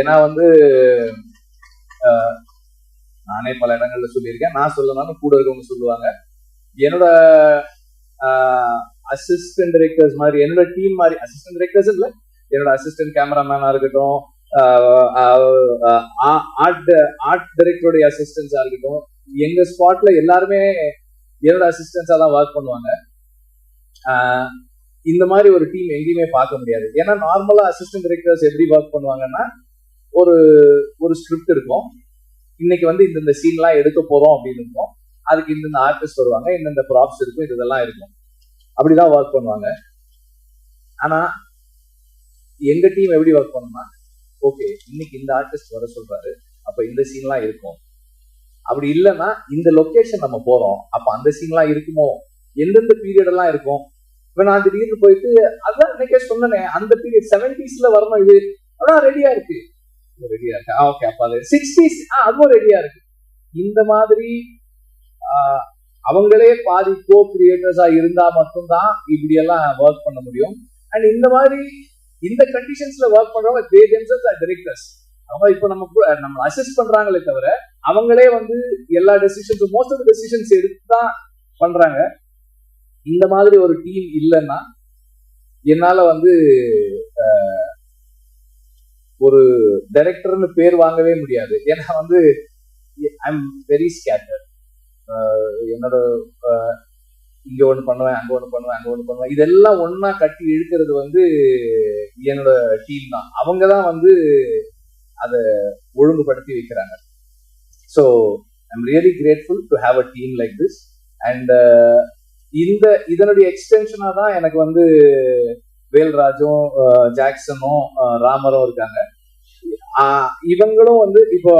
ஏன்னா வந்து நானே பல இடங்கள்ல சொல்லியிருக்கேன், நான் சொல்லனாலும் கூட இருக்கவங்க சொல்லுவாங்க. என்னோட அசிஸ்டன்ட் டைரக்டர்ஸ் மாதிரி, என்னோட டீம் மாதிரி, அசிஸ்டன்ட் டைரக்டர்ஸ் இல்ல, என்னோட அசிஸ்டன்ட் கேமராமேனா இருக்கட்டும், ஆர்ட் டைரக்டருடைய அசிஸ்டன்ஸா இருக்கட்டும், எங்க ஸ்பாட்ல எல்லாருமே என்னோட அசிஸ்டன்ஸா தான் ஒர்க் பண்ணுவாங்க. இந்த மாதிரி ஒரு டீம் எங்கேயுமே பார்க்க முடியாது. ஏன்னா நார்மலா அசிஸ்டன்ட் டைரக்டர்ஸ் எப்படி ஒர்க் பண்ணுவாங்கன்னா, ஒரு ஒரு ஸ்கிரிப்ட் இருக்கும், இன்னைக்கு வந்து இந்த சீன்லாம் எடுக்க போறோம் அப்படின்னு இருக்கும், அதுக்கு இந்த ஆர்டிஸ்ட் வருவாங்க, இந்த ப்ராப்ஸ் இருக்கும், இதெல்லாம் இருக்கும், அப்படிதான் ஒர்க் பண்ணுவாங்க. ஆனா எங்க டீம் எப்படி ஒர்க் பண்ணணும்னா, ஓகே இன்னைக்கு இந்த ஆர்டிஸ்ட் வர சொல்றாரு, அப்ப இந்த சீன்லாம் இருக்கும், அப்படி இல்லைன்னா இந்த லொகேஷன் நம்ம போறோம், அப்ப அந்த சீன்லாம் இருக்குமோ, எந்தெந்த பீரியட் எல்லாம் இருக்கும். இப்ப நான் திடீர்னு போயிட்டு அதான் இன்னைக்கே சொன்னேன், அந்த பீரியட் 70s வரணும், இது அதான் ரெடியா இருக்கு, ரெடியா இருக்கு, ஓகே அப்ப அது 60s அதுவும் ரெடியா இருக்கு. இந்த மாதிரி அவங்களே பாதி கோ கிரியேட்டர்ஸா இருந்தா மட்டும்தான் இப்படி எல்லாம் ஒர்க் பண்ண முடியும். அண்ட் இந்த மாதிரி இந்த கண்டிஷன்ஸ்ல ஒர்க் பண்றவங்க தே தெம்செல்வ்ஸ் ஆர் டைரக்டர்ஸ். அவங்க இப்ப நம்ம அசிஸ்ட் பண்றாங்களே தவிர அவங்களே வந்து எல்லா டெசிஷன்ஸும் மோஸ்ட் ஆஃப் டெசிஷன்ஸ் எடுத்துதான் பண்றாங்க. இந்த மாதிரி ஒரு டீம் இல்லைன்னா என்னால வந்து ஒரு டைரக்டர்னு பேர் வாங்கவே முடியாது. ஏன்னா வந்து ஐ எம் வெரி ஸ்கேட்டர்ட். என்னோட இங்க ஒண்ணு பண்ணுவேன், அங்க ஒண்ணு பண்ணுவேன், அங்க ஒண்ணு பண்ணுவேன், இதெல்லாம் ஒன்னா கட்டி இழுக்கிறது வந்து என்னோட டீம் தான். அவங்கதான் வந்து அதை ஒழுங்குபடுத்தி வைக்கிறாங்க. So I am really grateful to have a team like this. And இதனுடைய எக்ஸ்டென்ஷனா தான் எனக்கு வந்து வேல்ராஜும் ஜாக்சனும் ராமரும் இருக்காங்க. இவங்களும் வந்து இப்போ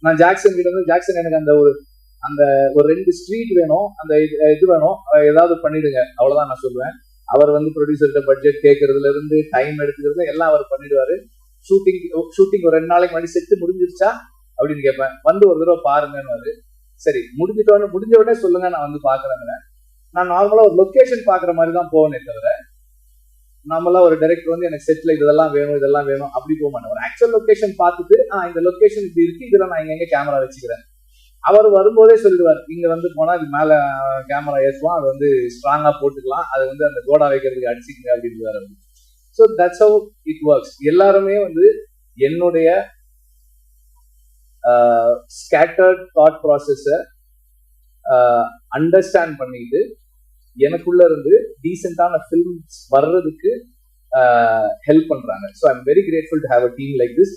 நான் ஜாக்சன் கிட்ட வந்து, ஜாக்சன் எனக்கு அந்த ஒரு 2 ஸ்ட்ரீட் வேணும், அந்த இது வேணும், ஏதாவது பண்ணிடுங்க, அவ்வளவுதான் நான் சொல்லுவேன். அவர் வந்து ப்ரொடியூசர்கிட்ட பட்ஜெட் கேட்கறதுல இருந்து டைம் எடுத்துக்கிறது எல்லாம் அவர் பண்ணிடுவாரு. ஷூட்டிங் ஒரு 2 நாளைக்கு முன்னாடி செட்டு முடிஞ்சிருச்சா அப்படின்னு கேட்பேன், வந்து ஒரு தடவை பாருங்கன்னு. சரி முடிஞ்ச உடனே சொல்லுங்க, நான் வந்து பாக்குறேங்க. நான் நார்மலா ஒரு லொகேஷன் பாக்குற மாதிரி தான் போவேனே தவிர, நார்மலா ஒரு டைரக்டர் வந்து எனக்கு செட்ல இதெல்லாம் வேணும் அப்படி போக மாட்டேன். ஒரு ஆக்சுவல் லொகேஷன் பார்த்துட்டு இந்த லொகேஷன் இப்படி இருக்கு, இதுல நான் எங்க கேமரா வச்சுக்கிறேன், அவர் வரும்போதே சொல்லிடுவார், இங்க வந்து போனா இது மேல கேமரா ஏற்றுவோம், அது வந்து ஸ்ட்ராங்கா போட்டுக்கலாம், அது வந்து அந்த கோடா வைக்கிறதுக்கு அடிச்சுக்கங்க அப்படின்னு. So that's how it works. எல்லாருமே வந்து என்னுடைய ஸ்கேட்டர்ட் தாட் ப்ராசஸை அண்டர்ஸ்டாண்ட் பண்ணிட்டு எனக்குள்ள இருந்து டீசென்டான ஃபில்ம்ஸ் வர்றதுக்கு ஹெல்ப் பண்றாங்க. So I am very grateful to have a team like this.